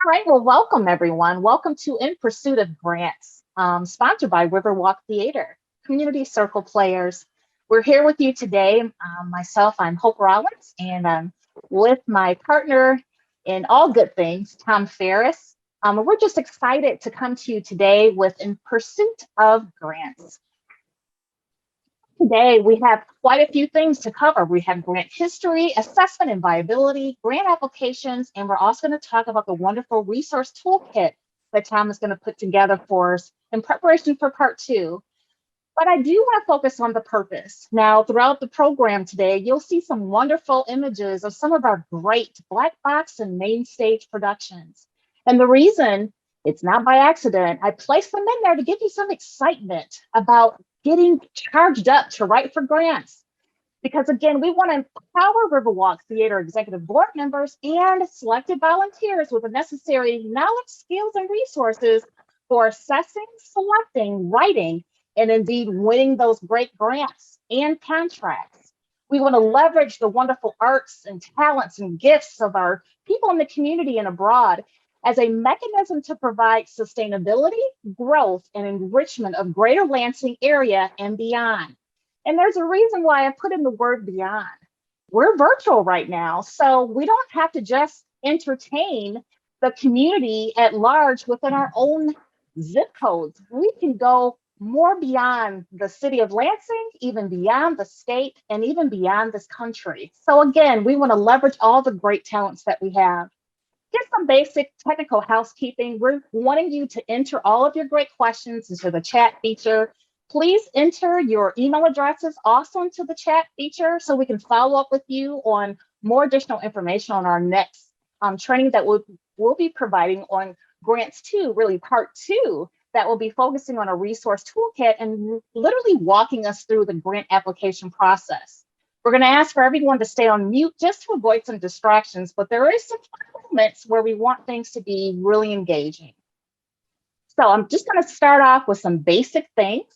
Right, well, welcome everyone. Welcome to In Pursuit of Grants, sponsored by Riverwalk Theater, Community Circle Players. We're here with you today. Myself, I'm Hope Rollins, and I'm with my partner in all good things, Tom Ferris. We're just excited to come to you today with In Pursuit of Grants. Today, we have quite a few things to cover. We have grant history, assessment and viability, grant applications, and we're also going to talk about the wonderful resource toolkit that Tom is going to put together for us in preparation for part two. But I do want to focus on the purpose. Now, throughout the program today, you'll see some wonderful images of some of our great Black box and main stage productions. And the reason it's not by accident, I placed them in there to give you some excitement about getting charged up to write for grants. Because again, we want to empower Riverwalk Theater Executive Board members and selected volunteers with the necessary knowledge, skills, and resources for assessing, selecting, writing, and indeed winning those great grants and contracts. We want to leverage the wonderful arts and talents and gifts of our people in the community and abroad as a mechanism to provide sustainability, growth, and enrichment of Greater Lansing area and beyond. And there's a reason why I put in the word beyond. We're virtual right now, so we don't have to just entertain the community at large within our own zip codes. We can go more beyond the city of Lansing, even beyond the state, and even beyond this country. So again, we want to leverage all the great talents that we have. Just some basic technical housekeeping. We're wanting you to enter all of your great questions into the chat feature. Please enter your email addresses also into the chat feature so we can follow up with you on more additional information on our next training that we'll be providing on Grants 2, really part 2, that will be focusing on a resource toolkit and literally walking us through the grant application process. We're going to ask for everyone to stay on mute just to avoid some distractions, but there is some moments where we want things to be really engaging. So I'm just going to start off with some basic things.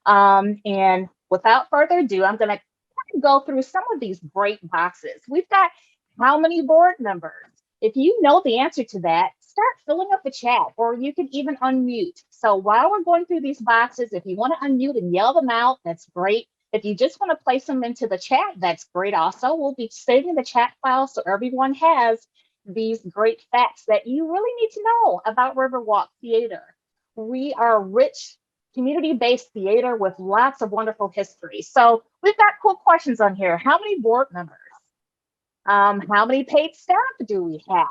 And without further ado, I'm going to go through some of these great boxes. We've got how many board members? If you know the answer to that, start filling up the chat, or you can even unmute. So while we're going through these boxes, if you want to unmute and yell them out, that's great. If you just want to place them into the chat, that's great also. We'll be saving the chat file so everyone has these great facts that you really need to know about Riverwalk Theater. We are a rich community-based theater with lots of wonderful history. So we've got cool questions on here. How many board members? How many paid staff do we have?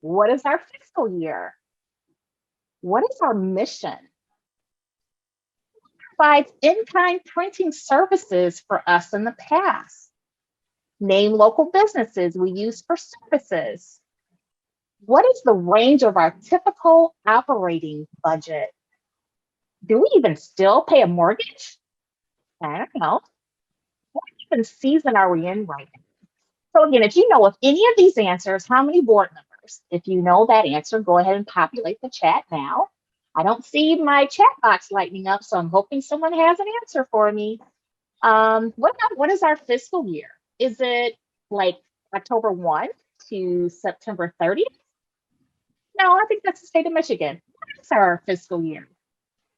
What is our fiscal year? What is our mission? Provides in-kind printing services for us in the past. Name local businesses we use for services. What is the range of our typical operating budget? Do we even still pay a mortgage? I don't know. What even season are we in right now? So again, if you know of any of these answers, how many board members? If you know that answer, go ahead and populate the chat now. I don't see my chat box lighting up, so I'm hoping someone has an answer for me. What is our fiscal year? Is it like October 1 to September 30th? No, I think that's the state of Michigan. What is our fiscal year?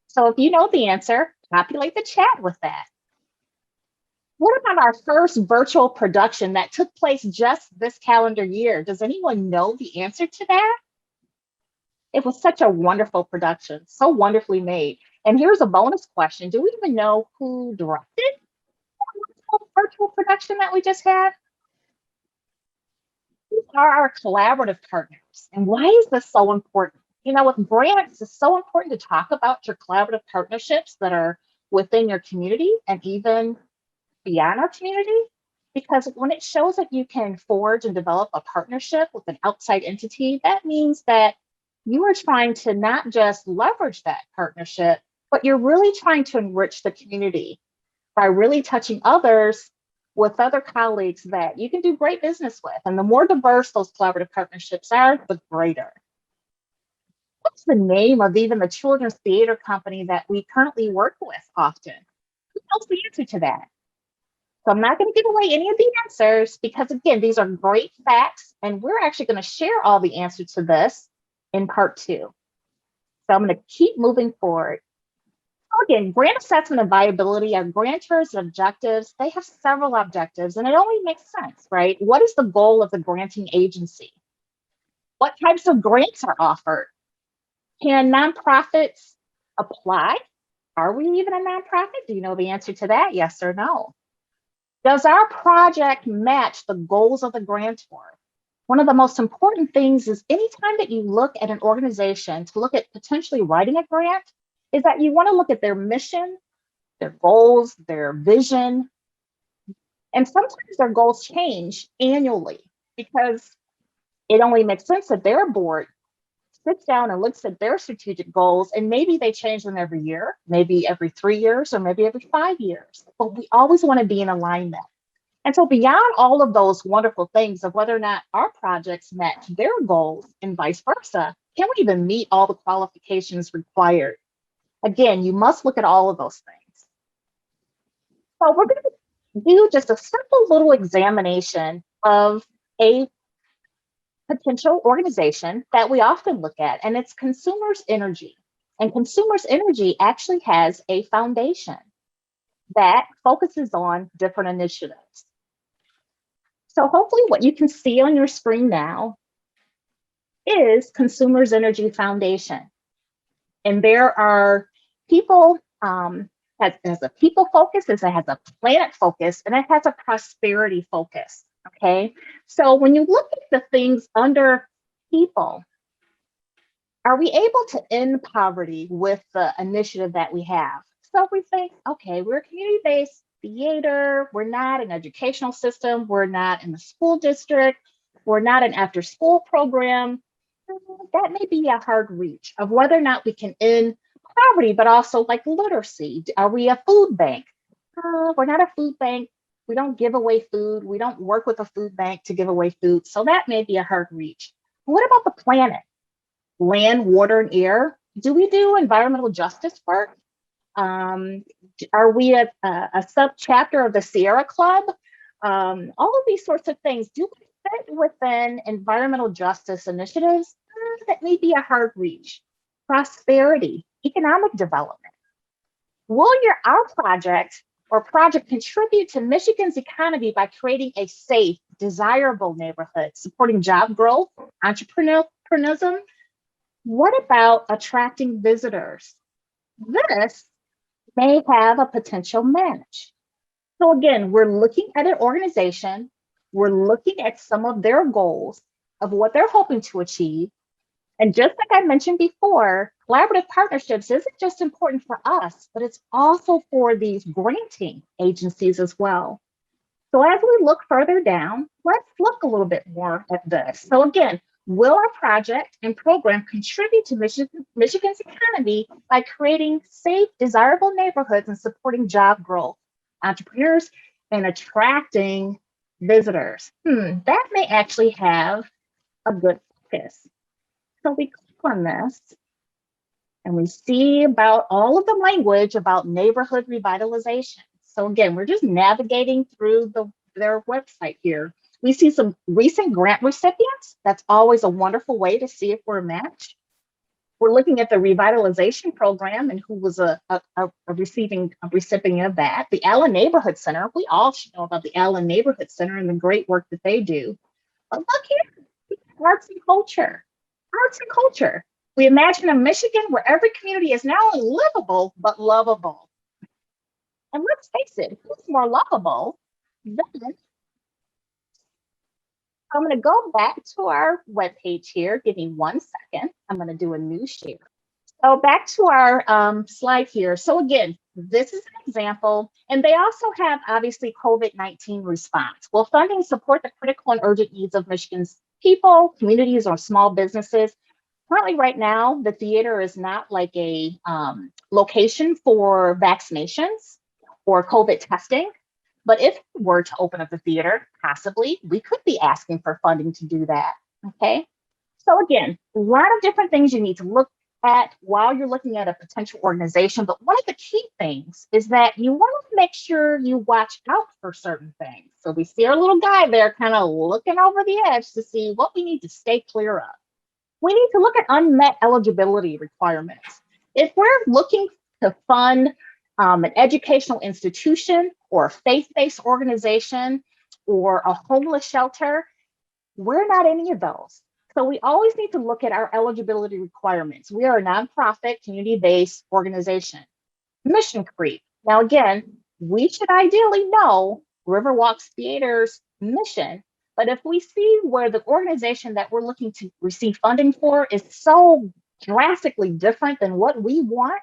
So if you know the answer, populate the chat with that. What about our first virtual production that took place just this calendar year? Does anyone know the answer to that? It was such a wonderful production, so wonderfully made. And here's a bonus question. Do we even know who directed the virtual production that we just had? Who are our collaborative partners? And why is this so important? You know, with grants, it's so important to talk about your collaborative partnerships that are within your community and even beyond our community, because when it shows that you can forge and develop a partnership with an outside entity, that means that you are trying to not just leverage that partnership, but you're really trying to enrich the community by really touching others with other colleagues that you can do great business with. And the more diverse those collaborative partnerships are, the greater. What's the name of even the children's theater company that we currently work with often? Who knows the answer to that? So I'm not going to give away any of the answers because, again, these are great facts, and we're actually going to share all the answers to this in part 2. So I'm going to keep moving forward. Again, grant assessment and viability are grantors and objectives. They have several objectives, and it only makes sense, right? What is the goal of the granting agency? What types of grants are offered? Can nonprofits apply? Are we even a nonprofit? Do you know the answer to that? Yes or no? Does our project match the goals of the grantor? One of the most important things is anytime that you look at an organization to look at potentially writing a grant, is that you want to look at their mission, their goals, their vision. And sometimes their goals change annually because it only makes sense that their board sits down and looks at their strategic goals, and maybe they change them every year, maybe every 3 years, or maybe every 5 years. But we always want to be in alignment. And so beyond all of those wonderful things of whether or not our projects match their goals and vice versa, can we even meet all the qualifications required? Again, you must look at all of those things. So we're going to do just a simple little examination of a potential organization that we often look at, and it's Consumers Energy. And Consumers Energy actually has a foundation that focuses on different initiatives. So hopefully what you can see on your screen now is Consumers Energy Foundation. And there are people, has a people focus, it has a planet focus, and it has a prosperity focus, okay? So when you look at the things under people, are we able to end poverty with the initiative that we have? So we think, okay, we're a community-based theater, we're not an educational system, we're not in the school district, we're not an after-school program. That may be a hard reach of whether or not we can end poverty, but also like literacy. Are we a food bank? We're not a food bank. We don't give away food. We don't work with a food bank to give away food. So that may be a hard reach. What about the planet? Land, water, and air? Do we do environmental justice work? Are we a sub-chapter of the Sierra Club? All of these sorts of things. Do we fit within environmental justice initiatives? That may be a hard reach. Prosperity, economic development. Will our project or project contribute to Michigan's economy by creating a safe, desirable neighborhood, supporting job growth, entrepreneurship? What about attracting visitors? This may have a potential match. So again, we're looking at an organization, we're looking at some of their goals of what they're hoping to achieve. And just like I mentioned before, collaborative partnerships isn't just important for us, but it's also for these granting agencies as well. So as we look further down, let's look a little bit more at this. So again, will our project and program contribute to Michigan's economy by creating safe, desirable neighborhoods and supporting job growth, entrepreneurs, and attracting visitors? That may actually have a good focus. So we click on this and we see about all of the language about neighborhood revitalization. So again, we're just navigating through their website here. We see some recent grant recipients. That's always a wonderful way to see if we're a match. We're looking at the revitalization program and who was a recipient of that. The Allen Neighborhood Center, we all should know about the Allen Neighborhood Center and the great work that they do. But look here, arts and culture. Arts and culture. We imagine a Michigan where every community is not only livable, but lovable. And let's face it, who's more lovable than... I'm going to go back to our webpage here. Give me 1 second. I'm going to do a new share. So back to our slide here. So again, this is an example, and they also have obviously COVID-19 response. Will funding support the critical and urgent needs of Michigan's people, communities, or small businesses? Currently right now, the theater is not like a location for vaccinations or COVID testing. But if we were to open up the theater, possibly, we could be asking for funding to do that, okay? So again, a lot of different things you need to look at while you're looking at a potential organization. But one of the key things is that you want to make sure you watch out for certain things. So we see our little guy there kind of looking over the edge to see what we need to stay clear of. We need to look at unmet eligibility requirements. If we're looking to fund an educational institution or a faith-based organization or a homeless shelter, we're not any of those. So we always need to look at our eligibility requirements. We are a nonprofit, community-based organization. Mission creep. Now, again, we should ideally know Riverwalks Theater's mission, but if we see where the organization that we're looking to receive funding for is so drastically different than what we want,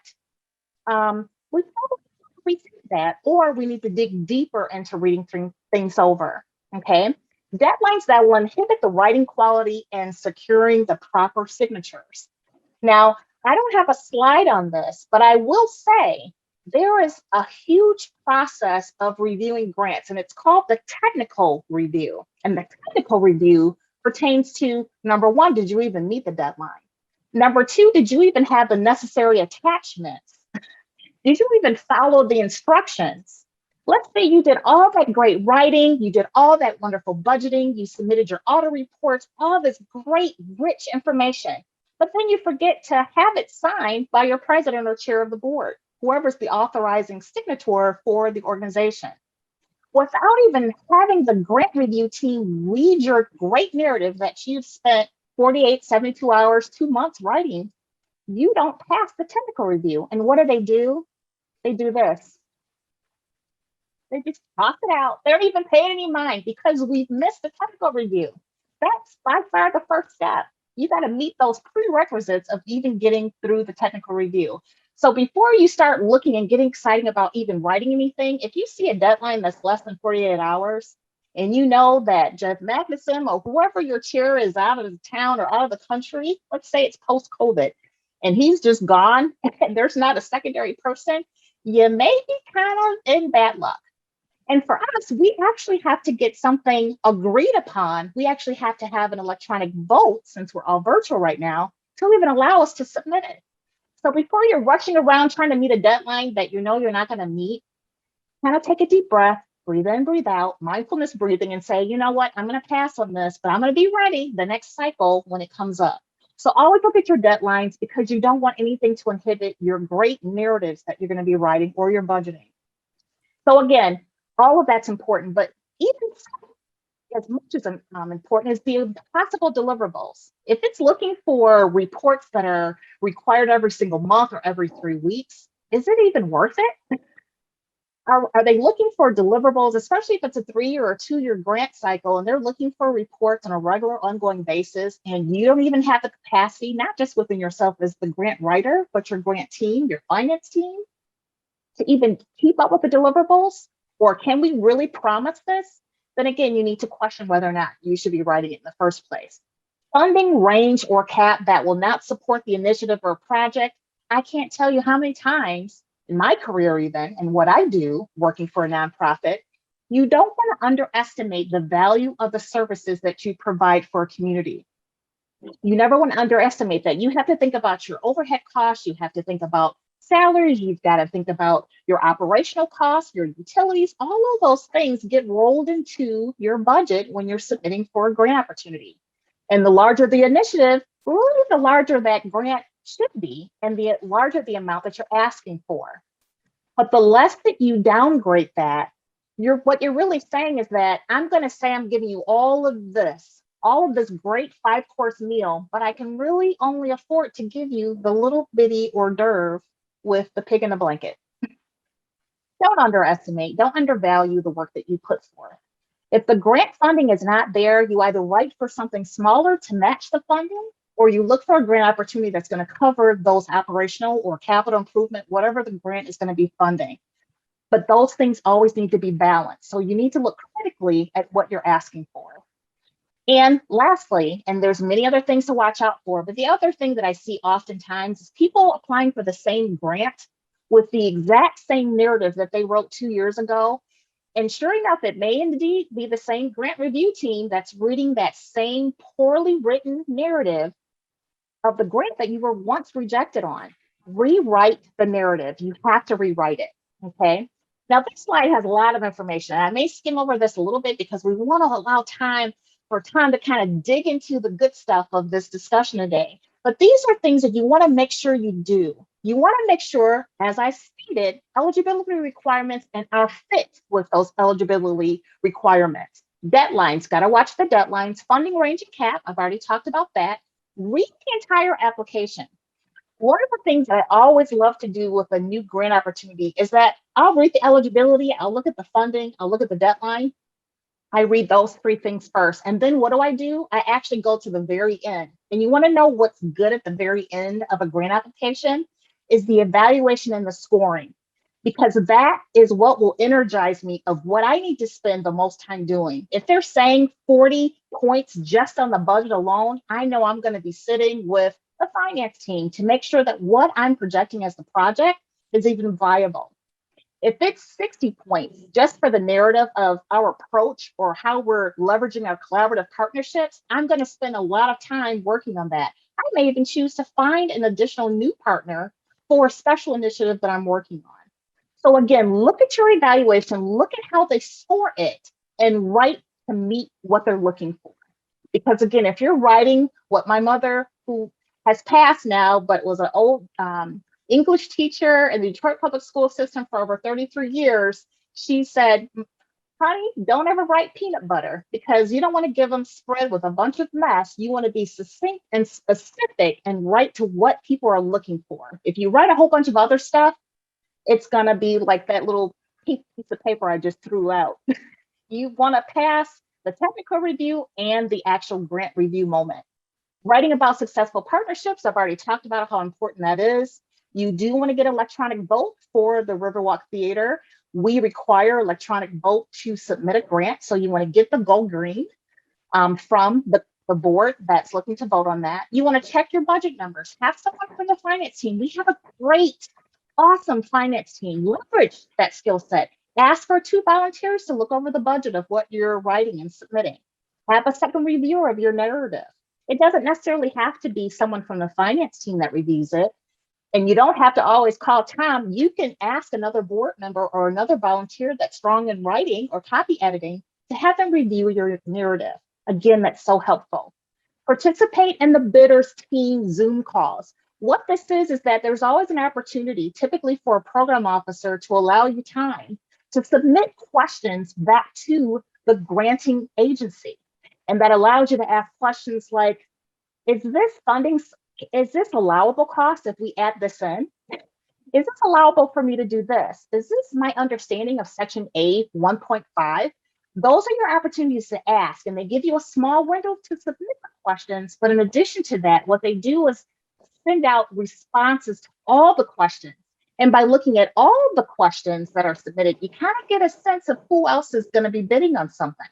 we probably rethink that, or we need to dig deeper into reading things over. Okay. Deadlines that will inhibit the writing quality and securing the proper signatures. Now, I don't have a slide on this, but I will say there is a huge process of reviewing grants, and it's called the technical review. And the technical review pertains to number one, did you even meet the deadline? Number two, did you even have the necessary attachments? Did you even follow the instructions? Let's say you did all that great writing, you did all that wonderful budgeting, you submitted your audit reports, all this great, rich information, but then you forget to have it signed by your president or chair of the board, whoever's the authorizing signature for the organization. Without even having the grant review team read your great narrative that you've spent 48, 72 hours, 2 months writing, you don't pass the technical review. And what do? They do this. They just toss it out. They don't even pay it any mind because we've missed the technical review. That's by far the first step. You got to meet those prerequisites of even getting through the technical review. So before you start looking and getting excited about even writing anything, if you see a deadline that's less than 48 hours, and you know that Jeff Magnuson or whoever your chair is out of the town or out of the country, let's say it's post-COVID, and he's just gone, and there's not a secondary person, you may be kind of in bad luck. And for us, we actually have to get something agreed upon. We actually have to have an electronic vote, since we're all virtual right now, to even allow us to submit it. So before you're rushing around trying to meet a deadline that you know you're not going to meet, kind of take a deep breath, breathe in, breathe out, mindfulness breathing, and say, you know what, I'm going to pass on this, but I'm going to be ready the next cycle when it comes up. So always look at your deadlines, because you don't want anything to inhibit your great narratives that you're going to be writing or your budgeting. So again, all of that's important, but even as much as important is the possible deliverables. If it's looking for reports that are required every single month or every 3 weeks, is it even worth it? Are they looking for deliverables, especially if it's a 3-year or 2-year grant cycle, and they're looking for reports on a regular ongoing basis, and you don't even have the capacity, not just within yourself as the grant writer, but your grant team, your finance team, to even keep up with the deliverables? Or can we really promise this? Then again, you need to question whether or not you should be writing it in the first place. Funding range or cap that will not support the initiative or project. I can't tell you how many times in my career even, and what I do working for a nonprofit, you don't want to underestimate the value of the services that you provide for a community. You never want to underestimate that. You have to think about your overhead costs. You have to think about salaries. You've got to think about your operational costs, your utilities. All of those things get rolled into your budget when you're submitting for a grant opportunity. And the larger the initiative, really the larger that grant should be, and the larger the amount that you're asking for. But the less that you downgrade that, what you're really saying is that I'm going to say I'm giving you all of this great 5-course meal, but I can really only afford to give you the little bitty hors d'oeuvre with the pig in the blanket. Don't underestimate, don't undervalue the work that you put forth. If the grant funding is not there, you either write for something smaller to match the funding, or you look for a grant opportunity that's going to cover those operational or capital improvement, whatever the grant is going to be funding. But those things always need to be balanced. So you need to look critically at what you're asking for. And lastly, and there's many other things to watch out for, but the other thing that I see oftentimes is people applying for the same grant with the exact same narrative that they wrote 2 years ago. And sure enough, it may indeed be the same grant review team that's reading that same poorly written narrative of the grant that you were once rejected on. Rewrite the narrative. You have to rewrite it, okay? Now, this slide has a lot of information. I may skim over this a little bit because we want to allow time for time to kind of dig into the good stuff of this discussion today. But these are things that you want to make sure you do. You want to make sure, as I stated, eligibility requirements and are fit with those eligibility requirements. Deadlines, got to watch the deadlines. Funding range and cap, I've already talked about that. Read the entire application. One of the things I always love to do with a new grant opportunity is that I'll read the eligibility, I'll look at the funding, I'll look at the deadline. I read those three things first. And then what do? I actually go to the very end. And you want to know what's good at the very end of a grant application is the evaluation and the scoring, because that is what will energize me of what I need to spend the most time doing. If they're saying 40 points just on the budget alone, I know I'm going to be sitting with the finance team to make sure that what I'm projecting as the project is even viable. If it's 60 points just for the narrative of our approach or how we're leveraging our collaborative partnerships, I'm going to spend a lot of time working on that. I may even choose to find an additional new partner for a special initiative that I'm working on. So again, look at your evaluation, look at how they score it, and write to meet what they're looking for. Because again, if you're writing what my mother, who has passed now, but was an old English teacher in the Detroit public school system for over 33 years, she said, honey, don't ever write peanut butter, because you don't want to give them spread with a bunch of mess. You want to be succinct and specific and write to what people are looking for. If you write a whole bunch of other stuff, it's going to be like that little piece of paper I just threw out. You want to pass the technical review and the actual grant review moment. Writing about successful partnerships, I've already talked about how important that is. You do want to get electronic vote for the Riverwalk Theater. We require electronic vote to submit a grant. So you want to get the go green from the board that's looking to vote on that. You want to check your budget numbers. Have someone from the finance team. We have a great, awesome finance team. Leverage that skill set. Ask for 2 volunteers to look over the budget of what you're writing and submitting. Have a second reviewer of your narrative. It doesn't necessarily have to be someone from the finance team that reviews it. And you don't have to always call Tom. You can ask another board member or another volunteer that's strong in writing or copy editing to have them review your narrative. Again, that's so helpful. Participate in the bidders team Zoom calls. What this is that there's always an opportunity, typically for a program officer, to allow you time to submit questions back to the granting agency. And that allows you to ask questions like, is this allowable cost if we add this in? Is this allowable for me to do this? Is this my understanding of section A 1.5? Those are your opportunities to ask, and they give you a small window to submit the questions. But in addition to that, what they do is send out responses to all the questions. And by looking at all the questions that are submitted, you kind of get a sense of who else is going to be bidding on something.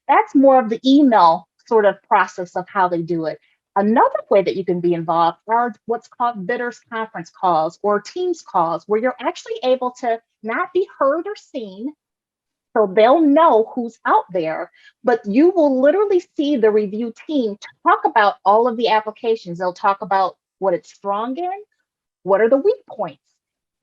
That's more of the email sort of process of how they do it. Another way that you can be involved are what's called bidders conference calls or Teams calls, where you're actually able to not be heard or seen, so they'll know who's out there, but you will literally see the review team talk about all of the applications. They'll talk about what it's strong in, what are the weak points,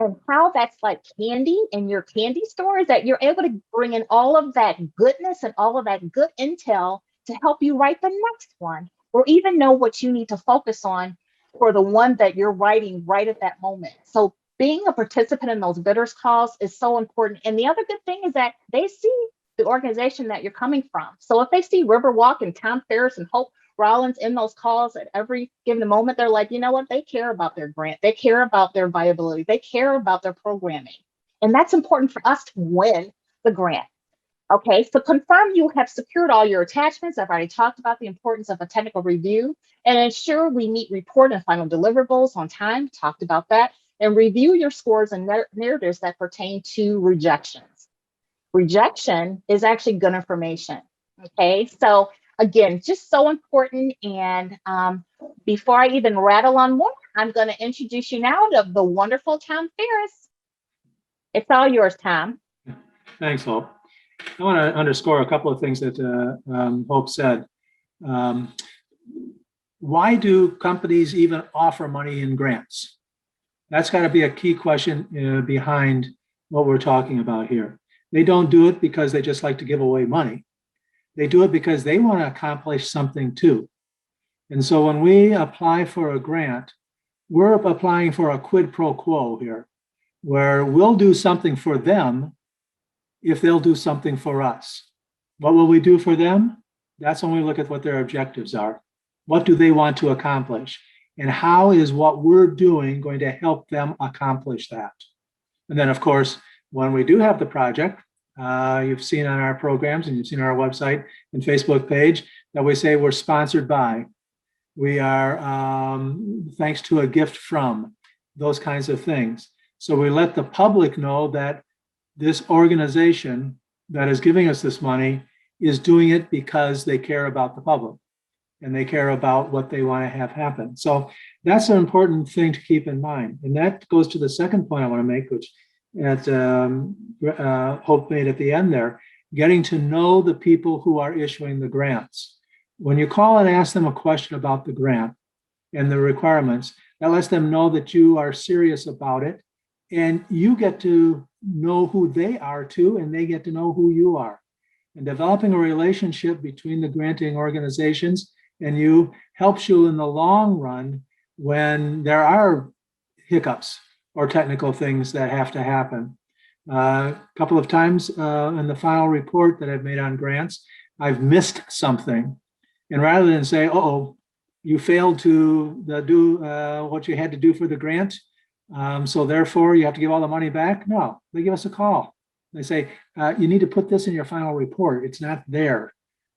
and how that's like candy in your candy store, is that you're able to bring in all of that goodness and all of that good intel to help you write the next one, or even know what you need to focus on for the one that you're writing right at that moment. So being a participant in those bidders calls is so important. And the other good thing is that they see the organization that you're coming from. So if they see Riverwalk and Tom Ferris and Hope Rollins in those calls at every given moment, they're like, you know what, they care about their grant. They care about their viability. They care about their programming. And that's important for us to win the grant. Okay, so confirm you have secured all your attachments. I've already talked about the importance of a technical review, and ensure we meet report and final deliverables on time. Talked about that. And review your scores and narratives that pertain to rejections. Rejection is actually good information. Okay, so again, just so important. And before I even rattle on more, I'm going to introduce you now to the wonderful Tom Ferris. It's all yours, Tom. Thanks, Hope. I want to underscore a couple of things that Hope said. Why do companies even offer money in grants? That's got to be a key question behind what we're talking about here. They don't do it because they just like to give away money. They do it because they want to accomplish something too. And so when we apply for a grant, we're applying for a quid pro quo here, where we'll do something for them if they'll do something for us. What will we do for them? That's when we look at what their objectives are. What do they want to accomplish? And how is what we're doing going to help them accomplish that? And then, of course, when we do have the project, you've seen on our programs and you've seen on our website and Facebook page that we say we're sponsored by. We are thanks to a gift from, those kinds of things. So we let the public know that this organization that is giving us this money is doing it because they care about the public and they care about what they want to have happen. So that's an important thing to keep in mind. And that goes to the second point I want to make, which Hope made at the end there, getting to know the people who are issuing the grants. When you call and ask them a question about the grant and the requirements, that lets them know that you are serious about it, and you get to know who they are too, and they get to know who you are. And developing a relationship between the granting organizations and you helps you in the long run when there are hiccups or technical things that have to happen. A couple of times in the final report that I've made on grants, I've missed something. And rather than say, oh, you failed to do what you had to do for the grant, so therefore you have to give all the money back. No, they give us a call. They say, you need to put this in your final report. It's not there.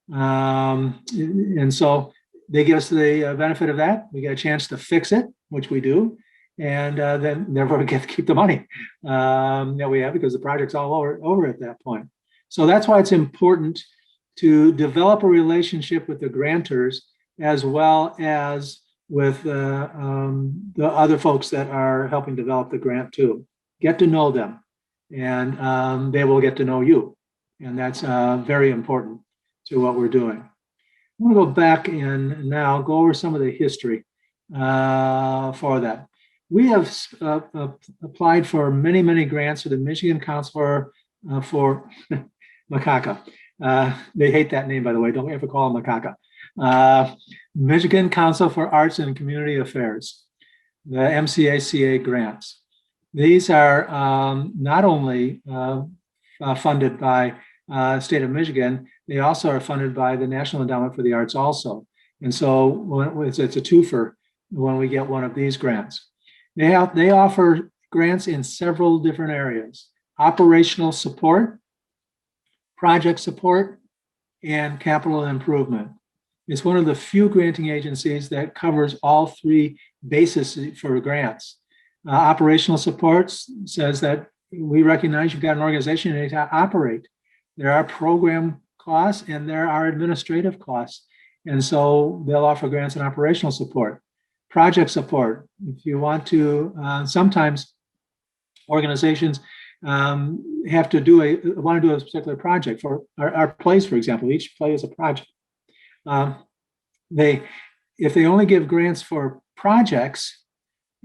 And so they give us the benefit of that. We get a chance to fix it, which we do. And then therefore we get to keep the money that we have because the project's all over at that point. So that's why it's important to develop a relationship with the grantors as well as with the other folks that are helping develop the grant too. Get to know them, and they will get to know you. And that's very important to what we're doing. I'm going to go back and now go over some of the history for that. We have applied for many, many grants to the Michigan Council for Macaca. They hate that name, by the way. Don't ever call them Macaca. Michigan Council for Arts and Community Affairs, the MCACA grants. These are not only funded by state of Michigan, they also are funded by the National Endowment for the Arts also. And so it's a twofer when we get one of these grants. They offer grants in several different areas: operational support, project support, and capital improvement. It's one of the few granting agencies that covers all three bases for grants. Operational support says that we recognize you've got an organization you need to operate. There are program costs and there are administrative costs. And so they'll offer grants and operational support. Project support, if you want to, sometimes organizations have to want to do a particular project. For our plays, for example, each play is a project. If they only give grants for projects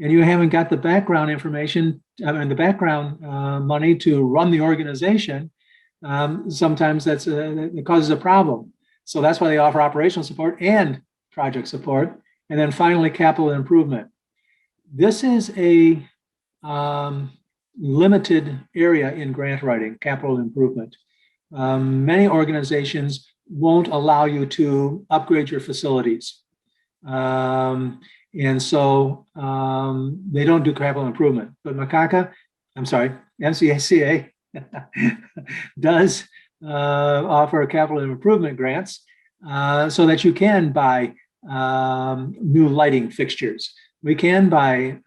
and you haven't got the background information and the background money to run the organization, sometimes it causes a problem. So that's why they offer operational support and project support. And then finally, capital improvement. This is a limited area in grant writing, capital improvement. Many organizations won't allow you to upgrade your facilities. And so they don't do capital improvement. But MCACA does offer capital improvement grants so that you can buy new lighting fixtures. We can buy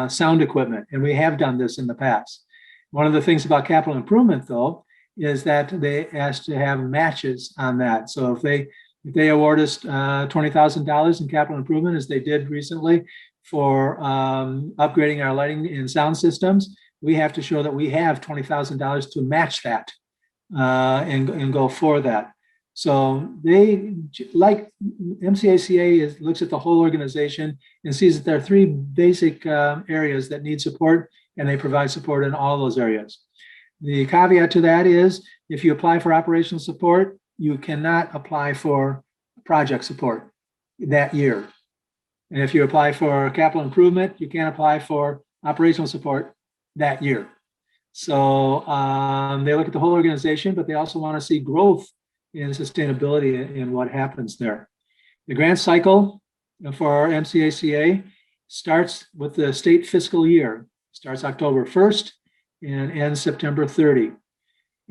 sound equipment, and we have done this in the past. One of the things about capital improvement, though, is that they ask to have matches on that. So if they award us $20,000 in capital improvement, as they did recently for upgrading our lighting and sound systems, we have to show that we have $20,000 to match that and go for that. So they, like MCACA, looks at the whole organization and sees that there are three basic areas that need support, and they provide support in all those areas. The caveat to that is if you apply for operational support you cannot apply for project support that year. And if you apply for capital improvement, you can't apply for operational support that year. So they look at the whole organization, but they also want to see growth in sustainability in what happens there. The grant cycle for our MCACA starts with the state fiscal year, starts October 1st and ends September 30.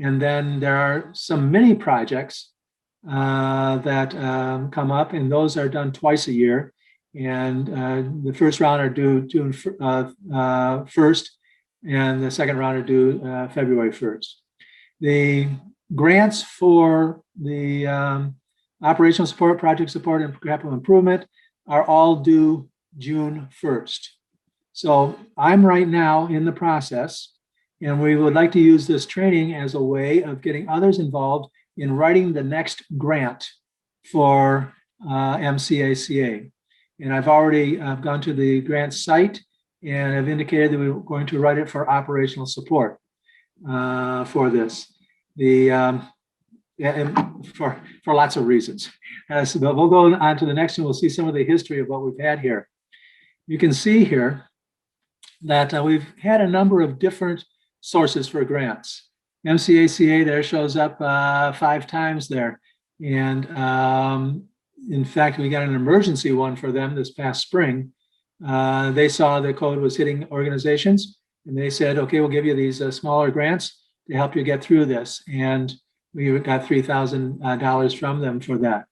And then there are some mini projects that come up, and those are done twice a year. And the first round are due June 1st, and the second round are due February 1st. The grants for the operational support, project support, and capital improvement are all due June 1st. So I'm right now in the process, and we would like to use this training as a way of getting others involved in writing the next grant for MCACA. And I've already gone to the grant site and have indicated that we're going to write it for operational support for this. For lots of reasons. So we'll go on to the next one. We'll see some of the history of what we've had here. You can see here that we've had a number of different sources for grants. MCACA there shows up 5 times there. And in fact, we got an emergency one for them this past spring. They saw the code was hitting organizations, and they said, okay, we'll give you these smaller grants to help you get through this. And we got $3,000 from them for that.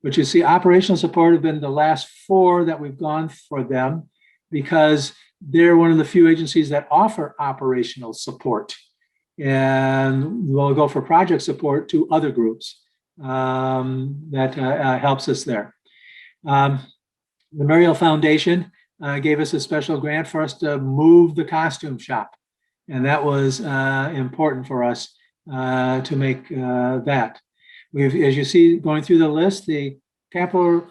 But you see, operational support have been the last 4 that we've gone for them, because they're one of the few agencies that offer operational support. And we'll go for project support to other groups that helps us there. The Muriel Foundation gave us a special grant for us to move the costume shop. And that was important for us to make that. We've, as you see, going through the list, the Capital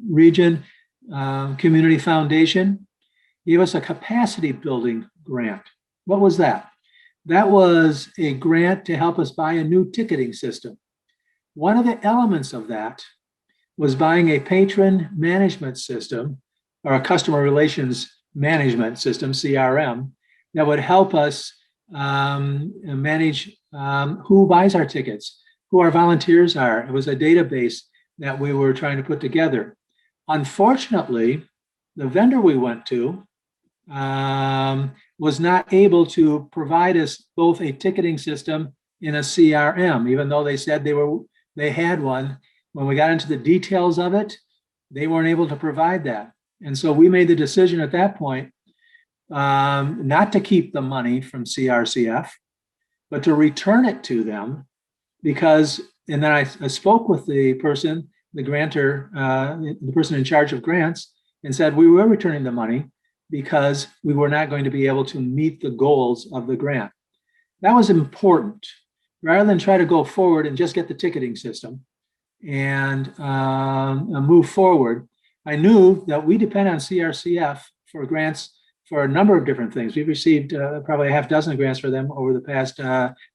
Region Community Foundation gave us a capacity building grant. What was that? That was a grant to help us buy a new ticketing system. One of the elements of that was buying a patron management system, or a customer relations management system, CRM, that would help us manage who buys our tickets, who our volunteers are. It was a database that we were trying to put together. Unfortunately, the vendor we went to was not able to provide us both a ticketing system and a CRM, even though they said they had one. When we got into the details of it, they weren't able to provide that. And so we made the decision at that point not to keep the money from CRCF, but to return it to them, because, and then I spoke with the person, the grantor, the person in charge of grants, and said we were returning the money because we were not going to be able to meet the goals of the grant. That was important. Rather than try to go forward and just get the ticketing system and move forward, I knew that we depend on CRCF for grants for a number of different things. We've received probably a half dozen grants for them over the past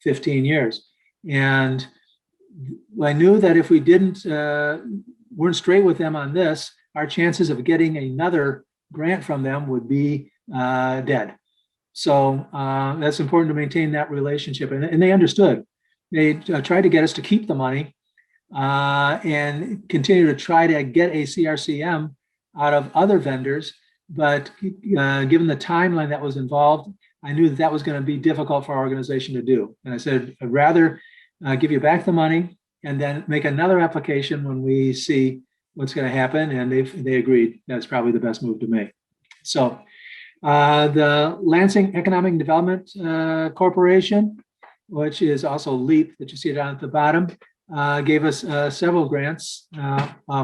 15 years. And I knew that if we weren't straight with them on this, our chances of getting another grant from them would be dead. So that's important to maintain that relationship. And they understood. They tried to get us to keep the money and continue to try to get a CRCM out of other vendors. But given the timeline that was involved, I knew that was going to be difficult for our organization to do. And I said, I'd rather give you back the money and then make another application when we see what's going to happen. And they agreed that's probably the best move to make. So the Lansing Economic Development Corporation, which is also LEAP that you see down at the bottom, gave us several grants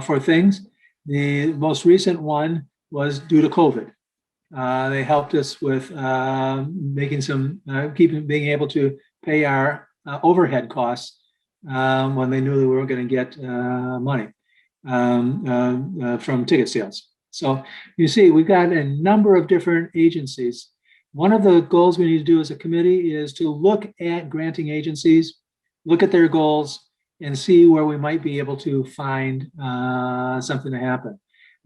for things. The most recent one was due to COVID. They helped us with making some, being able to pay our overhead costs when they knew that we weren't going to get money from ticket sales. So you see, we've got a number of different agencies. One of the goals we need to do as a committee is to look at granting agencies, look at their goals, and see where we might be able to find something to happen.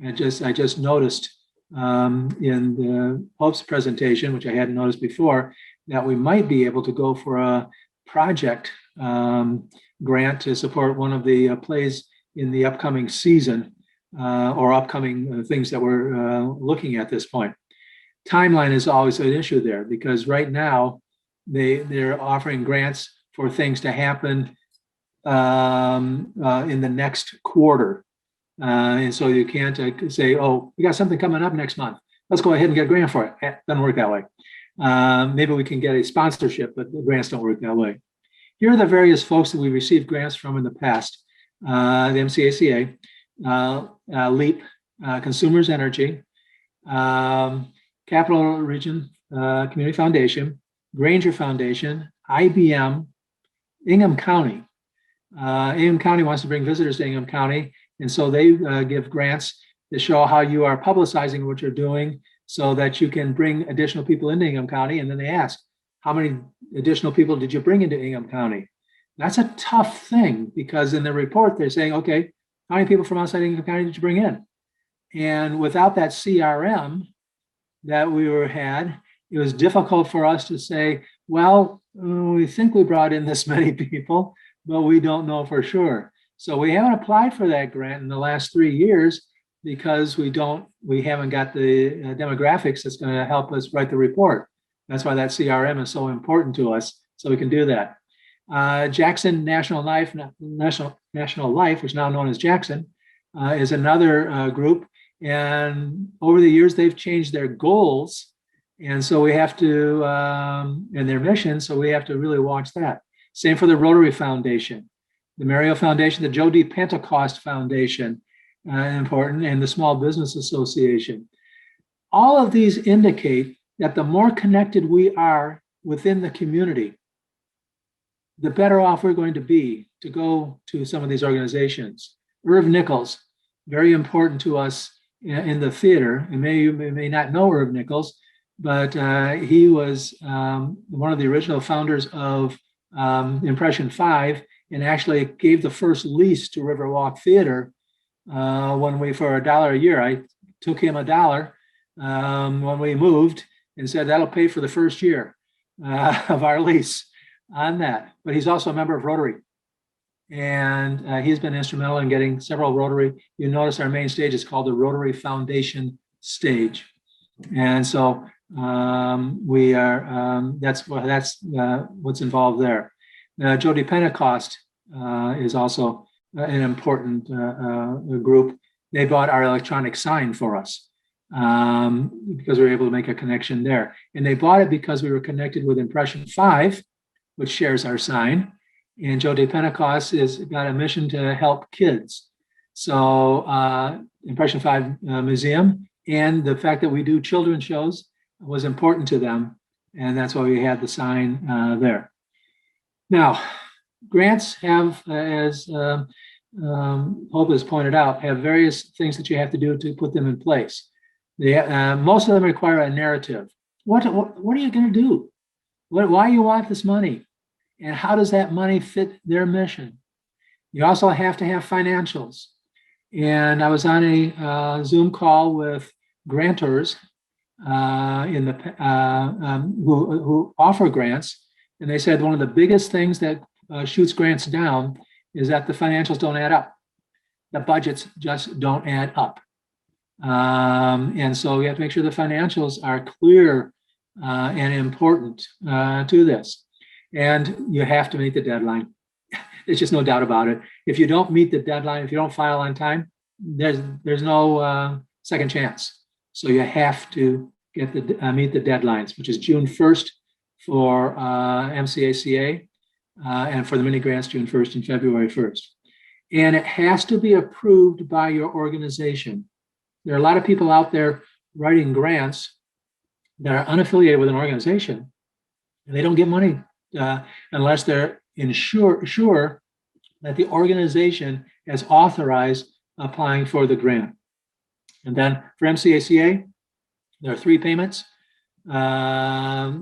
I just noticed in the Pope's presentation, which I hadn't noticed before, that we might be able to go for a project grant to support one of the plays in the upcoming season or upcoming things that we're looking at this point. Timeline is always an issue there because right now they're offering grants for things to happen in the next quarter. And so you can't say, oh, we got something coming up next month. Let's go ahead and get a grant for it. It doesn't work that way. Maybe we can get a sponsorship, but the grants don't work that way. Here are the various folks that we received grants from in the past. The MCACA, LEAP, Consumers Energy, Capital Region Community Foundation, Granger Foundation, IBM, Ingham County. Ingham County wants to bring visitors to Ingham County, and so they give grants to show how you are publicizing what you're doing so that you can bring additional people into Ingham County. And then they ask, how many additional people did you bring into Ingham County? That's a tough thing because in the report, they're saying, okay, how many people from outside Ingham County did you bring in? And without that CRM that we had, it was difficult for us to say, well, we think we brought in this many people, but we don't know for sure. So we haven't applied for that grant in the last 3 years because we haven't got the demographics that's going to help us write the report. That's why that CRM is so important to us, so we can do that. Jackson National Life, which is now known as Jackson, is another group. And over the years, they've changed their goals. And so we have to, and their mission, so we have to really watch that. Same for the Rotary Foundation, the Mario Foundation, the Joe D. Pentecost Foundation, important, and the Small Business Association. All of these indicate that the more connected we are within the community, the better off we're going to be to go to some of these organizations. Irv Nichols, very important to us in the theater. And you may not know Irv Nichols, but he was one of the original founders of Impression 5 and actually gave the first lease to Riverwalk Theater when for $1 a year. I took him $1 when we moved and said that'll pay for the first year of our lease on that. But he's also a member of Rotary. And he's been instrumental in getting several Rotary. You notice our main stage is called the Rotary Foundation stage. And so we are, that's what's involved there. Jody Pentecost is also an important group. They bought our electronic sign for us because we were able to make a connection there. And they bought it because we were connected with Impression 5, which shares our sign. And Jody Pentecost has got a mission to help kids. So Impression 5 Museum and the fact that we do children's shows was important to them. And that's why we had the sign there. Now, grants have, as Hope has pointed out, have various things that you have to do to put them in place. Most of them require a narrative. What are you going to do? Why you want this money? And how does that money fit their mission? You also have to have financials. And I was on a Zoom call with grantors who offer grants. And they said one of the biggest things that shoots grants down is that the financials don't add up. The budgets just don't add up. And so we have to make sure the financials are clear and important to this. And you have to meet the deadline. There's just no doubt about it. If you don't meet the deadline, if you don't file on time, there's no second chance. So you have to get meet the deadlines, which is June 1st for MCACA, and for the mini grants, June 1st and February 1st. And it has to be approved by your organization. There are a lot of people out there writing grants that are unaffiliated with an organization, and they don't get money unless they're sure that the organization has authorized applying for the grant. And then for MCACA, there are 3 payments. Half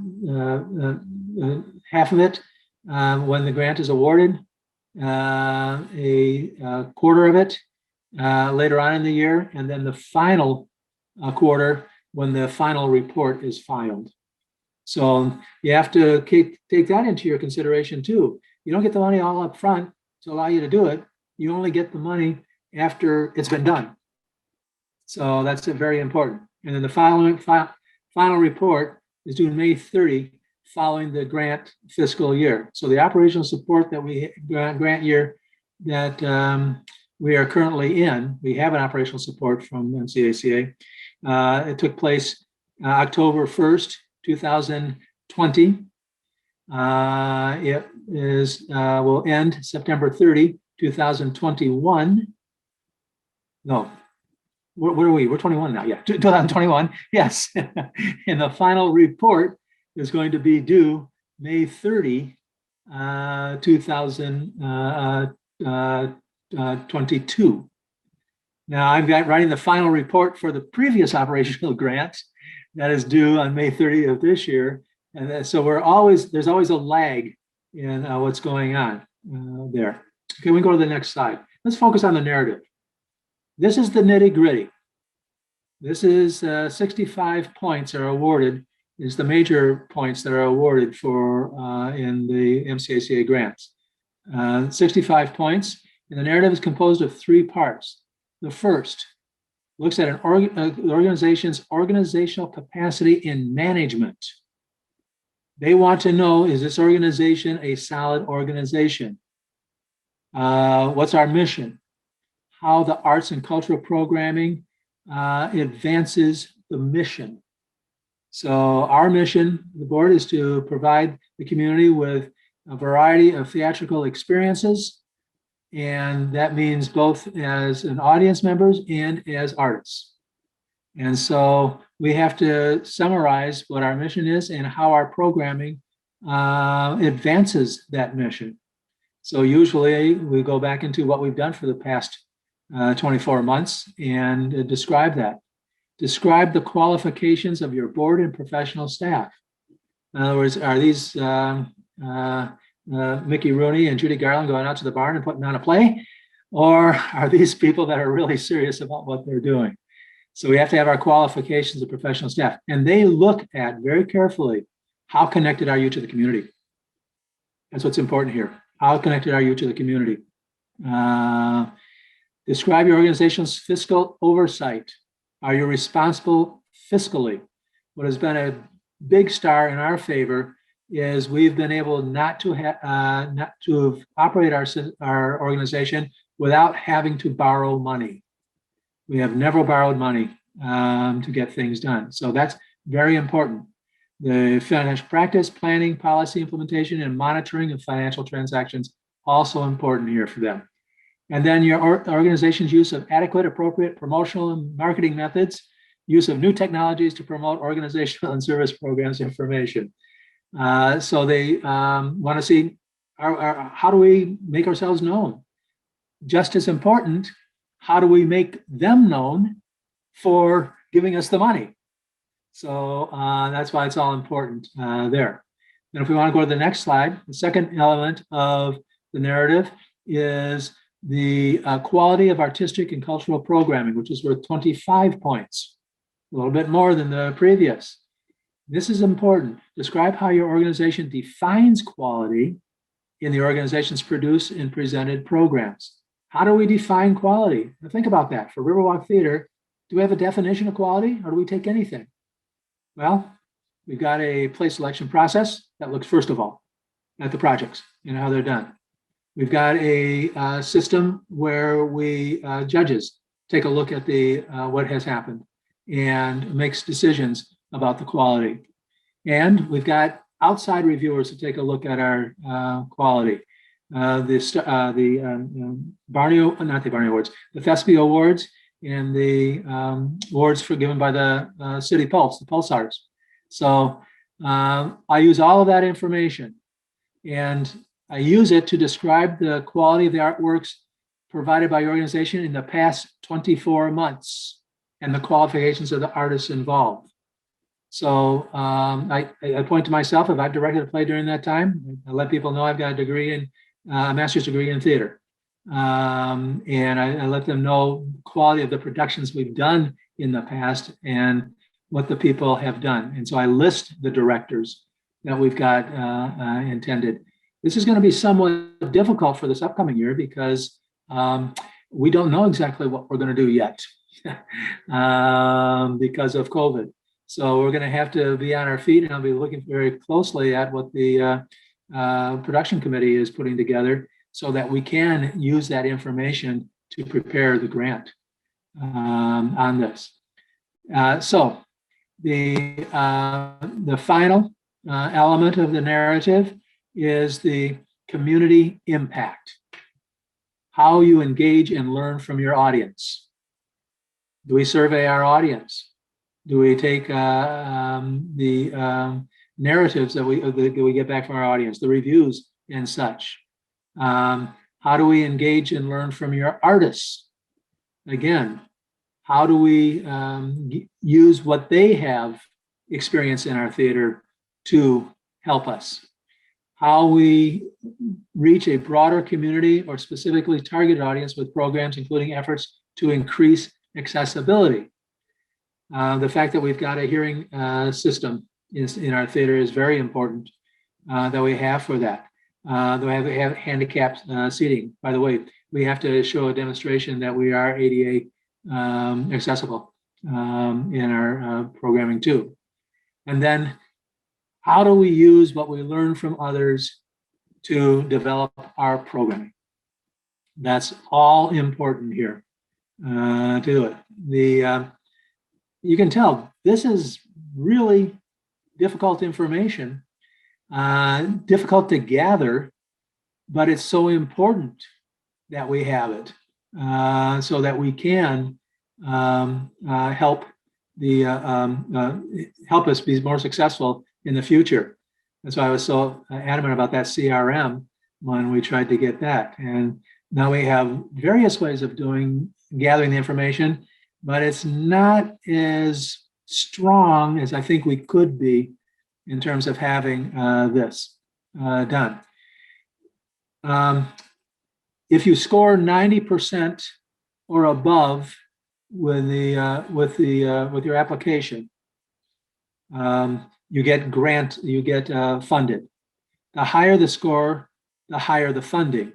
of it when the grant is awarded, a quarter of it later on in the year, and then the final quarter when the final report is filed. So you have to take that into your consideration too. You don't get the money all up front to allow you to do it. You only get the money after it's been done. So that's very important. And then the final report is due May 30, following the grant fiscal year. So the operational support that we grant year that we are currently in, we have an operational support from MCACA. It took place October 1st, 2020. It will end September 30, 2021. No, what are we? We're 21 now. Yeah, 2021. Yes. And the final report is going to be due May 30, 2022. Now I'm writing the final report for the previous operational grant that is due on May 30th of this year. And so there's always a lag in what's going on there. Okay, we can go to the next slide. Let's focus on the narrative. This is the nitty gritty. This is 65 points are awarded, is the major points that are awarded for in the MCACA grants. 65 points, and the narrative is composed of 3 parts. The first looks at the organization's organizational capacity in management. They want to know, is this organization a solid organization? What's our mission? How the arts and cultural programming advances the mission. So our mission, the board, is to provide the community with a variety of theatrical experiences, and that means both as an audience members and as artists. And so we have to summarize what our mission is and how our programming advances that mission. So usually we go back into what we've done for the past 24 months and describe that. Describe the qualifications of your board and professional staff. In other words, are these Mickey Rooney and Judy Garland going out to the barn and putting on a play? Or are these people that are really serious about what they're doing? So we have to have our qualifications of professional staff. And they look at very carefully, how connected are you to the community? That's what's important here. How connected are you to the community? Describe your organization's fiscal oversight. Are you responsible fiscally? What has been a big star in our favor is we've been able not to operate our organization without having to borrow money. We have never borrowed money to get things done. So that's very important. The financial practice, planning, policy implementation, and monitoring of financial transactions, also important here for them. And then your organization's use of adequate, appropriate promotional and marketing methods, use of new technologies to promote organizational and service programs information. So they want to see how do we make ourselves known? Just as important, how do we make them known for giving us the money? So that's why it's all important there. And if we want to go to the next slide, the second element of the narrative is the quality of artistic and cultural programming, which is worth 25 points, a little bit more than the previous. This is important. Describe how your organization defines quality in the organization's produced and presented programs. How do we define quality? Now think about that. For Riverwalk Theater, do we have a definition of quality, or do we take anything? Well, we've got a place selection process that looks, first of all, at the projects and how they're done. We've got a system where we judges take a look at the what has happened and makes decisions about the quality. And we've got outside reviewers to take a look at our quality. The Barney, not the Barney Awards, the Thespio Awards, and the awards given by the City Pulse, the Pulsars. So I use all of that information, and I use it to describe the quality of the artworks provided by your organization in the past 24 months and the qualifications of the artists involved. So I point to myself, if I've directed a play during that time, I let people know I've got a degree in a master's degree in theater. And I let them know the quality of the productions we've done in the past and what the people have done. And so I list the directors that we've got intended. This is going to be somewhat difficult for this upcoming year because we don't know exactly what we're going to do yet because of COVID. So we're going to have to be on our feet, and I'll be looking very closely at what the production committee is putting together so that we can use that information to prepare the grant on this. So the final element of the narrative is the community impact. How you engage and learn from your audience. Do we survey our audience? Do we take the narratives that we get back from our audience, the reviews and such? How do we engage and learn from your artists? Again, how do we use what they have experienced in our theater to help us? How we reach a broader community or specifically targeted audience with programs, including efforts to increase accessibility. The fact that we've got a hearing system in our theater is very important that we have for that. That we have handicapped seating. By the way, we have to show a demonstration that we are ADA accessible in our programming too. And then how do we use what we learn from others to develop our programming? That's all important here to do it. You can tell this is really difficult information, difficult to gather, but it's so important that we have it so that we can help help us be more successful in the future. That's why I was so adamant about that CRM when we tried to get that. And now we have various ways of gathering the information, but it's not as strong as I think we could be in terms of having this done. If you score 90% or above with your application, you get funded. The higher the score, the higher the funding.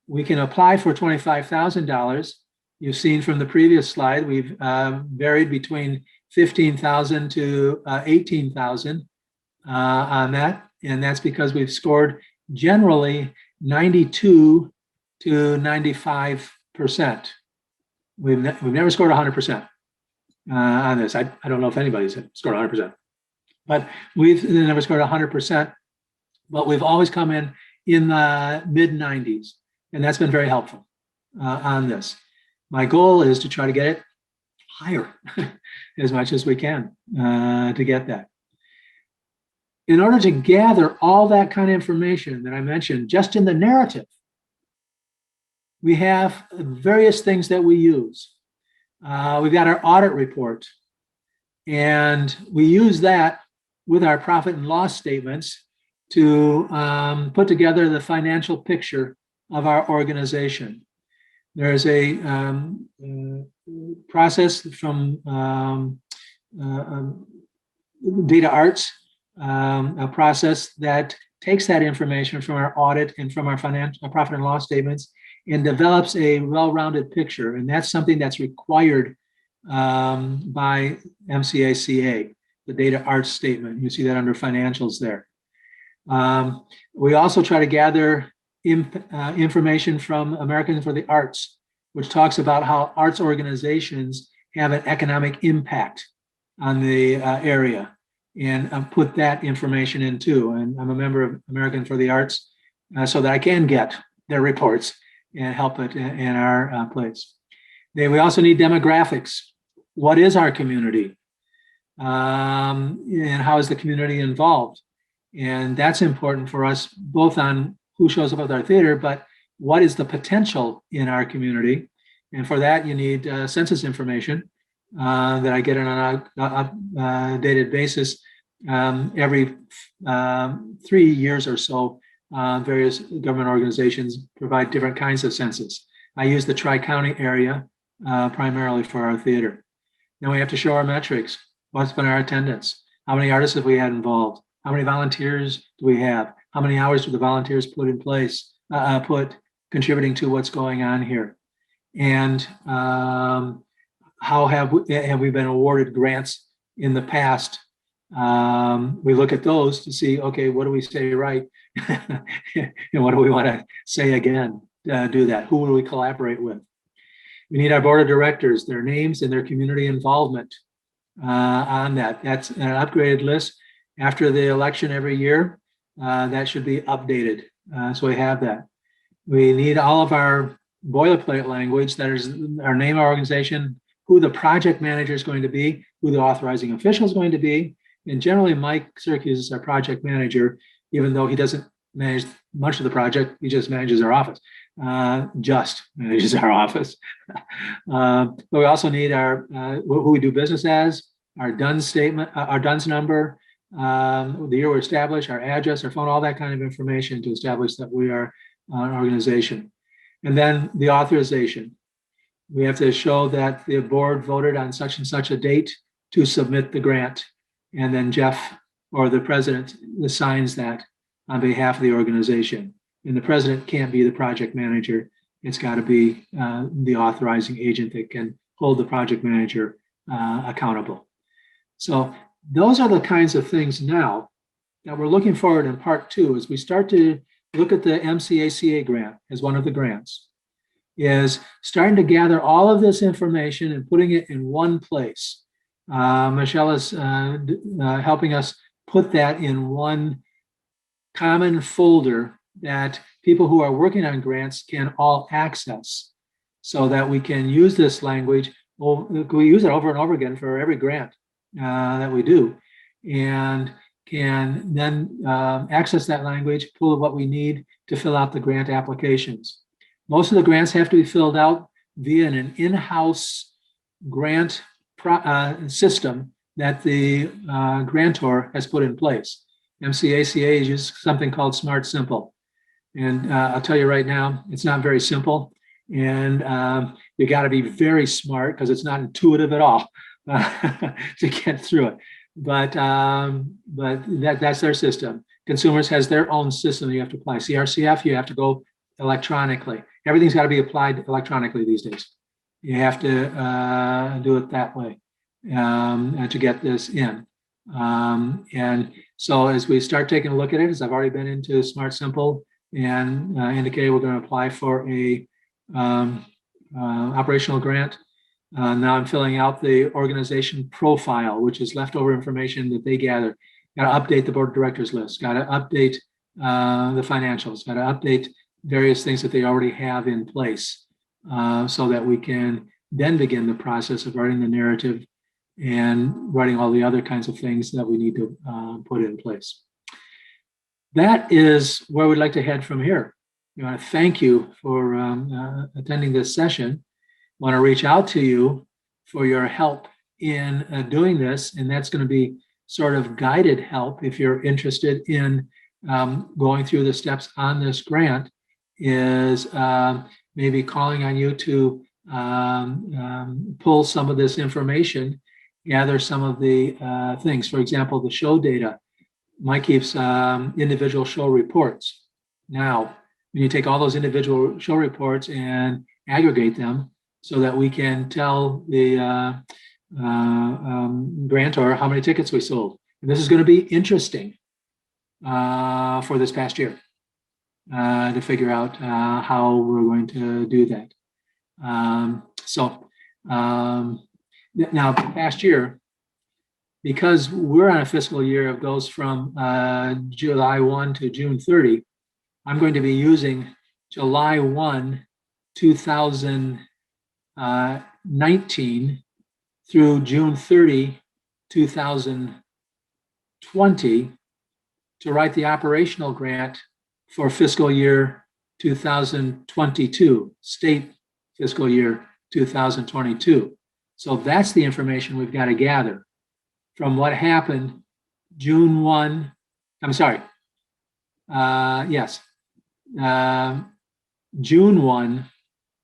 We can apply for $25,000. You've seen from the previous slide, we've varied between $15,000 to $18,000 on that, and that's because we've scored generally 92 to 95%. We've never scored 100% on this. I don't know if anybody's scored 100%, but we've never scored 100%. But we've always come in the mid 90s, and that's been very helpful on this. My goal is to try to get it higher as much as we can to get that. In order to gather all that kind of information that I mentioned just in the narrative, we have various things that we use. We've got our audit report, and we use that with our profit and loss statements to put together the financial picture of our organization. There's a process from Data Arts, a process that takes that information from our audit and from our profit and loss statements and develops a well-rounded picture. And that's something that's required by MCACA, the Data Arts statement. You see that under financials there. We also try to gather information from Americans for the Arts, which talks about how arts organizations have an economic impact on the area, and put that information in too. And I'm a member of American for the Arts, so that I can get their reports and help it in our place. We also need demographics. What is our community? And how is the community involved? And that's important for us, both on who shows up at our theater, but what is the potential in our community? And for that, you need census information that I get on a dated basis every 3 years or so various government organizations provide different kinds of census. I use the Tri-County area primarily for our theater. Then we have to show our metrics. What's been our attendance? How many artists have we had involved? How many volunteers do we have? How many hours do the volunteers put in place, contributing to what's going on here? And how have we been awarded grants in the past? We look at those to see, okay, what do we say right? And what do we want to say again? Do that. Who do we collaborate with? We need our board of directors, their names and their community involvement on that. That's an upgraded list. After the election every year, that should be updated. So we have that. We need all of our boilerplate language, that is our name of our organization, who the project manager is going to be, who the authorizing official is going to be. And generally, Mike Syracuse is our project manager, even though he doesn't manage much of the project, he just manages our office. Just manages our office. But we also need our who we do business as, our DUNS statement, our DUNS number, the year we're established, our address, our phone, all that kind of information to establish that we are an organization. And then the authorization. We have to show that the board voted on such and such a date to submit the grant. And then Jeff or the president signs that on behalf of the organization. And the president can't be the project manager. It's got to be the authorizing agent that can hold the project manager accountable. So those are the kinds of things now that we're looking forward in part two as we start to look at the MCACA grant as one of the grants, is starting to gather all of this information and putting it in one place. Michelle is helping us put that in one common folder that people who are working on grants can all access so that we can use this language. Well, we use it over and over again for every grant that we do, and can then access that language, pull what we need to fill out the grant applications. Most of the grants have to be filled out via an in-house grant system that the grantor has put in place. MCACA uses something called Smart Simple. And I'll tell you right now, it's not very simple. And you got to be very smart because it's not intuitive at all to get through it. But that's their system. Consumers has their own system you have to apply. CRCF, you have to go electronically. Everything's got to be applied electronically these days. You have to do it that way to get this in. And so as we start taking a look at it, as I've already been into Smart Simple and indicated we're going to apply for a operational grant. Now I'm filling out the organization profile, which is leftover information that they gather. Got to update the board of directors list. Got to update the financials. Got to update various things that they already have in place, so that we can then begin the process of writing the narrative and writing all the other kinds of things that we need to put in place. That is where we'd like to head from here. I want to thank you for attending this session. I want to reach out to you for your help in doing this, and that's going to be sort of guided help if you're interested in going through the steps on this grant, is maybe calling on you to pull some of this information, gather some of the things. For example, the show data. Mike keeps individual show reports. Now, when you take all those individual show reports and aggregate them so that we can tell the grantor how many tickets we sold. And this is going to be interesting for this past year to figure out how we're going to do that. Now, past year, because we're on a fiscal year that goes from July 1 to June 30, I'm going to be using July 1, 2019 through June 30, 2020 to write the operational grant for fiscal year 2022, state fiscal year 2022. So that's the information we've got to gather from what happened June 1, I'm sorry, Yes. June 1,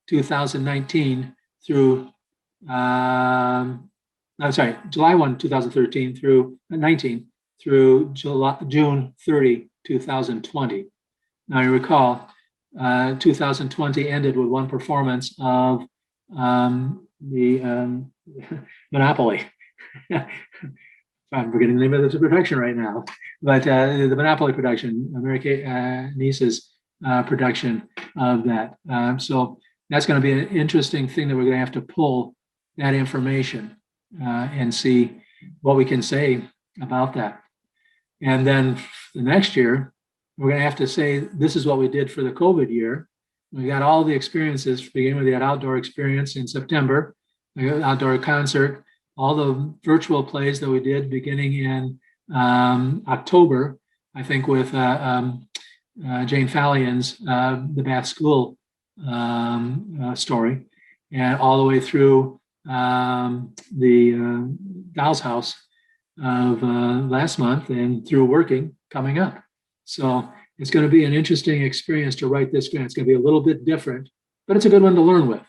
2019 through, I'm sorry, July 1, 2013 through 19 through June 30, 2020. Now you recall, 2020 ended with one performance of the Monopoly. I'm forgetting the name of the production right now, but the Monopoly production, America Niece's production of that. So that's going to be an interesting thing that we're going to have to pull that information and see what we can say about that. And then the next year, we're going to have to say, this is what we did for the COVID year. We got all the experiences, beginning with that outdoor experience in September, the outdoor concert, all the virtual plays that we did beginning in October, I think with Jane Fallion's The Bath School story, and all the way through the Doll's House of last month and through Working coming up. So it's going to be an interesting experience to write this grant. It's going to be a little bit different, but it's a good one to learn with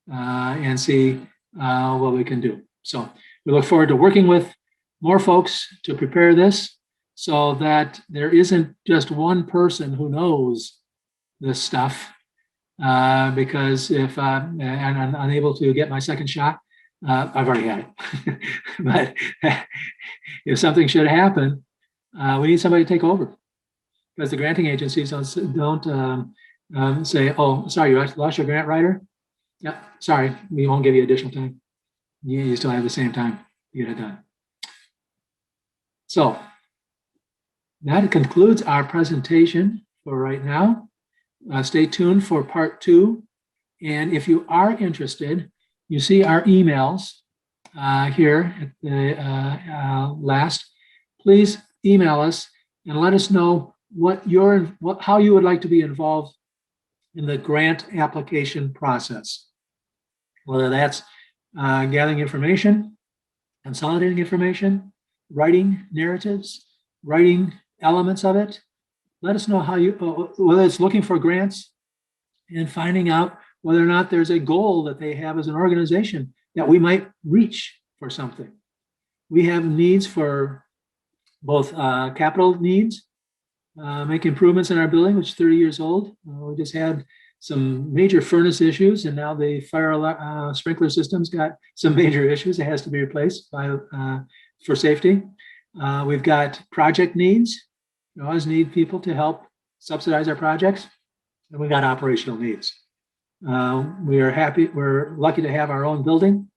and see what we can do. So we look forward to working with more folks to prepare this so that there isn't just one person who knows this stuff. Because if I'm unable to get my second shot, I've already had it. But if something should happen, we need somebody to take over. Because the granting agencies don't say, "Oh, sorry, you lost your grant writer." Yeah, sorry, we won't give you additional time. You still have the same time to get it done. So that concludes our presentation for right now. Stay tuned for part 2. And if you are interested, you see our emails here at the last. Please email us and let us know how you would like to be involved in the grant application process. Whether that's gathering information, consolidating information, writing narratives, writing elements of it. Let us know how whether it's looking for grants and finding out whether or not there's a goal that they have as an organization that we might reach for something. We have needs for both capital needs, make improvements in our building, which is 30 years old. We just had some major furnace issues, and now the fire sprinkler system's got some major issues. It has to be replaced for safety. We've got project needs. We always need people to help subsidize our projects, and we got operational needs. We're lucky to have our own building,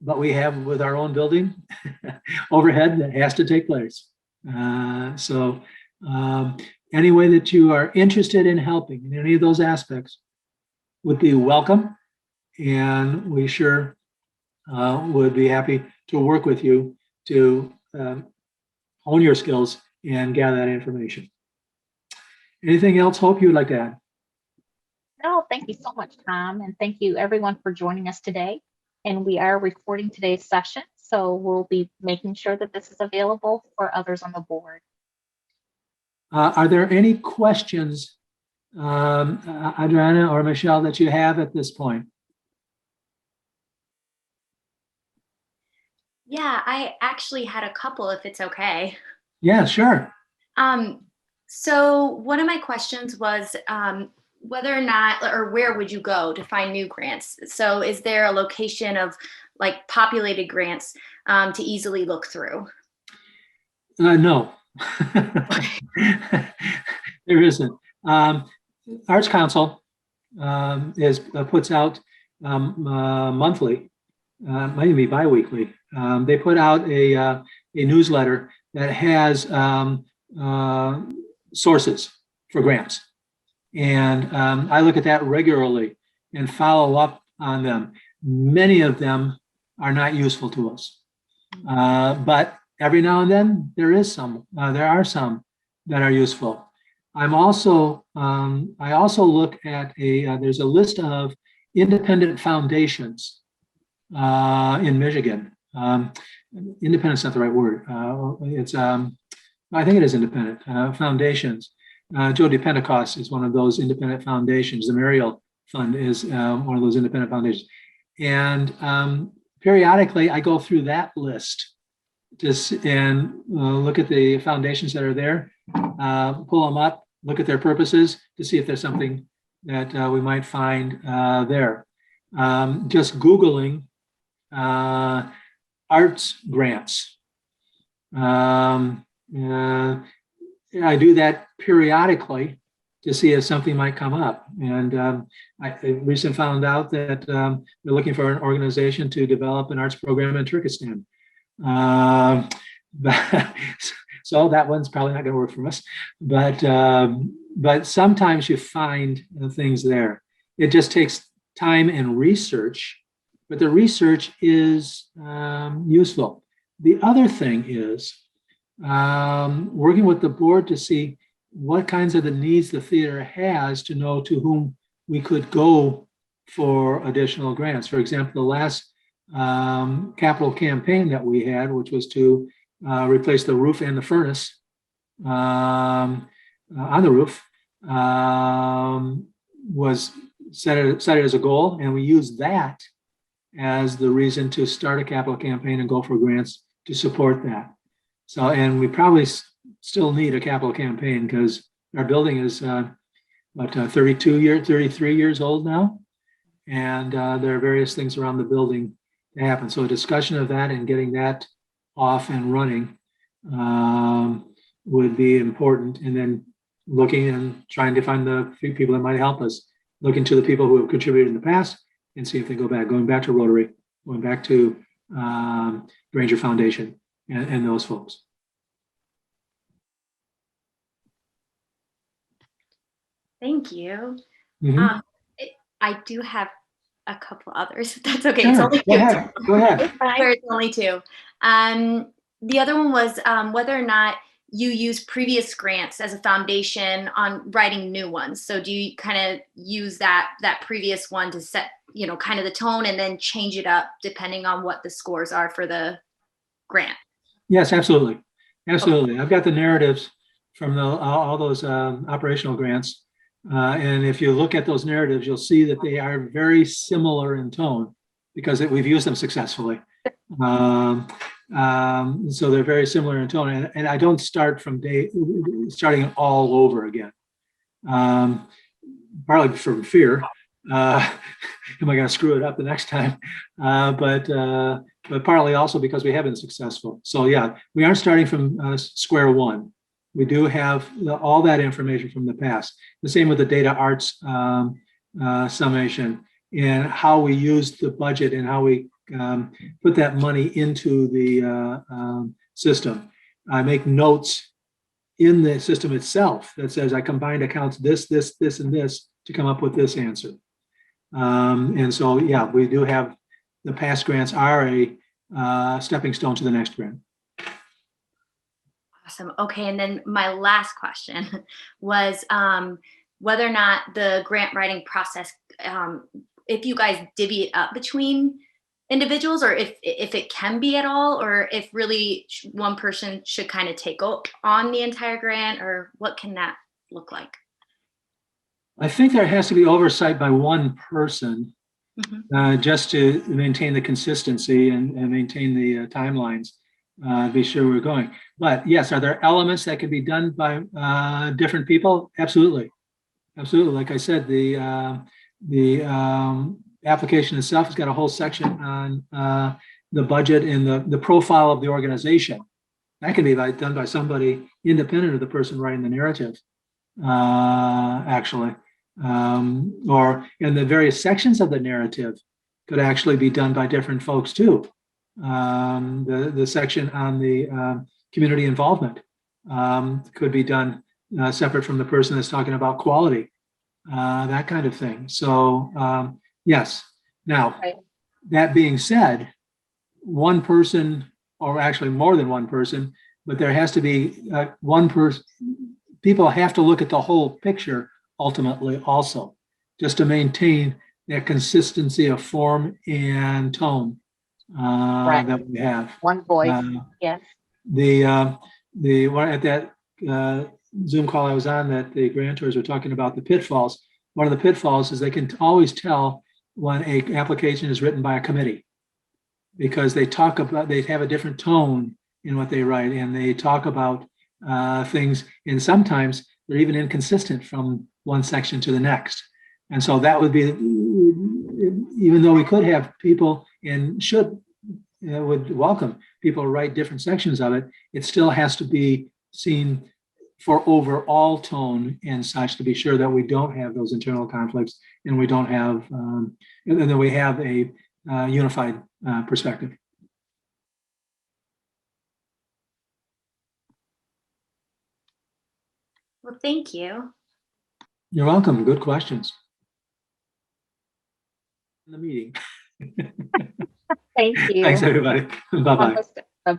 but we have with our own building overhead that has to take place. So any way that you are interested in helping in any of those aspects would be welcome, and we sure would be happy to work with you to hone your skills and gather that information. Anything else, Hope, you would like to add? No, thank you so much, Tom, and thank you everyone for joining us today. And we are recording today's session, so we'll be making sure that this is available for others on the board. Are there any questions, Adriana or Michelle, that you have at this point? Yeah, I actually had a couple, if it's okay. Yeah, sure. So one of my questions was whether or not, or where would you go to find new grants? So is there a location of like populated grants to easily look through? No, there isn't. Arts Council puts out monthly, might even be bi-weekly. They put out a newsletter that has sources for grants. And I look at that regularly and follow up on them. Many of them are not useful to us. But every now and then there are some that are useful. I also look at there's a list of independent foundations in Michigan. Independent's not the right word. I think it is independent foundations Joe DePentecost is one of those independent foundations. The Mariel Fund is one of those independent foundations. And periodically, I go through that list and look at the foundations that are there, pull them up, look at their purposes to see if there's something that we might find there. Just Googling arts grants. I do that periodically to see if something might come up. And I recently found out that they're looking for an organization to develop an arts program in Turkestan. So that one's probably not going to work for us. But sometimes you find things there. It just takes time and research, but the research is useful. The other thing is working with the board to see what kinds of the needs the theater has to know to whom we could go for additional grants. For example, the last capital campaign that we had, which was to replace the roof and the furnace on the roof, was set as a goal, and we used that as the reason to start a capital campaign and go for grants to support that. So, and we probably still need a capital campaign because our building is 33 years old now, and there are various things around the building to happen. So a discussion of that and getting that off and running would be important. And then looking and trying to find the few people that might help us, looking to the people who have contributed in the past and see if they going back to Rotary, going back to Ranger Foundation and those folks. Thank you. Mhm. I do have a couple others, if that's okay. Sure. It's only Go two. ahead. Go ahead. It's fine. Sorry, it's only two. The other one was whether or not you use previous grants as a foundation on writing new ones. So do you kind of use that previous one to set, kind of the tone and then change it up depending on what the scores are for the grant? Yes, absolutely. Absolutely. I've got the narratives from all those operational grants. And if you look at those narratives, you'll see that they are very similar in tone because we've used them successfully. So they're very similar in tone. And I don't start from starting all over again. Partly from fear. Am I going to screw it up the next time? But partly also because we have been successful. So yeah, we aren't starting from square one. We do have all that information from the past. The same with the data arts summation and how we use the budget and how we put that money into the system. I make notes in the system itself that says I combined accounts this, and this to come up with this answer. And so, yeah, we do have the past grants are a stepping stone to the next grant. Awesome. Okay. And then my last question was whether or not the grant writing process, if you guys divvy it up between individuals or if it can be at all, or if really one person should kind of take on the entire grant, or what can that look like? I think there has to be oversight by one person Mm-hmm. just to maintain the consistency and maintain the timelines, be sure we're going. But yes, are there elements that can be done by different people? Absolutely. Absolutely. Like I said, the application itself has got a whole section on the budget and the profile of the organization. That can be done by somebody independent of the person writing the narrative, actually. Or in the various sections of the narrative could actually be done by different folks too. The section on the community involvement could be done separate from the person that's talking about quality, that kind of thing. So yes. Now, Right. That being said, one person, or actually more than one person, but there has to be one person. People have to look at the whole picture ultimately also, just to maintain that consistency of form and tone Right. that we have. One voice. Yes. The one at that Zoom call I was on that the grantors were talking about the pitfalls. One of the pitfalls is they can always tell when a application is written by a committee because they have a different tone in what they write, and they talk about things, and sometimes they're even inconsistent from one section to the next. And so that would be, even though we could have people and would welcome people to write different sections of it, it still has to be seen for overall tone and such to be sure that we don't have those internal conflicts and we don't have, and that we have a unified perspective. Well, thank you. You're welcome. Good questions. In the meeting. Thank you. Thanks, everybody. Bye-bye. Bye.